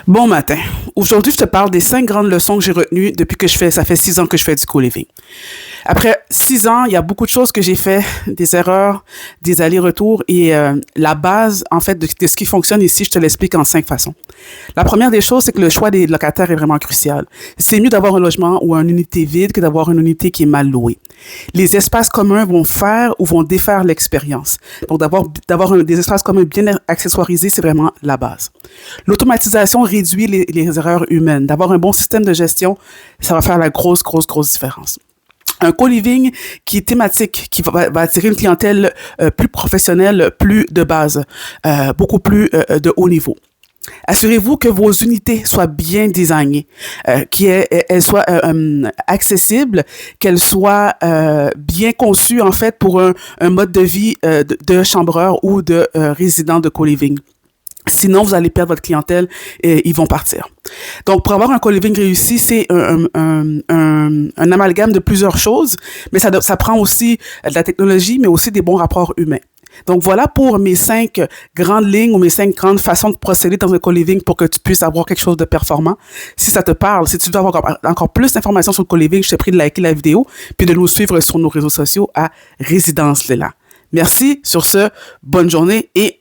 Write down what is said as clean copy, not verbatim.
Bon matin. Aujourd'hui, je te parle des 5 grandes leçons que j'ai retenues depuis que ça fait 6 ans que je fais du co-living. Après 6 ans, il y a beaucoup de choses que j'ai fait, des erreurs, des allers-retours et la base, en fait, de ce qui fonctionne ici, je te l'explique en 5 façons. La première des choses, c'est que le choix des locataires est vraiment crucial. C'est mieux d'avoir un logement ou une unité vide que d'avoir une unité qui est mal louée. Les espaces communs vont faire ou vont défaire l'expérience. Donc, des espaces communs bien accessoirisés, c'est vraiment la base. L'automatisation réduit les erreurs humaines. D'avoir un bon système de gestion, ça va faire la grosse différence. Un co-living qui est thématique, qui va attirer une clientèle plus professionnelle, plus de base, beaucoup plus de haut niveau. Assurez-vous que vos unités soient bien designées, qu'elles soient accessibles, qu'elles soient bien conçues en fait pour un mode de vie de chambreur ou de résident de co-living. Sinon, vous allez perdre votre clientèle et ils vont partir. Donc, pour avoir un co-living réussi, c'est un amalgame de plusieurs choses, mais ça prend aussi de la technologie, mais aussi des bons rapports humains. Donc, voilà pour mes 5 grandes lignes ou mes 5 grandes façons de procéder dans un co-living pour que tu puisses avoir quelque chose de performant. Si ça te parle, si tu veux avoir encore plus d'informations sur le co-living, je te prie de liker la vidéo puis de nous suivre sur nos réseaux sociaux à Résidence Léla. Merci. Sur ce, bonne journée et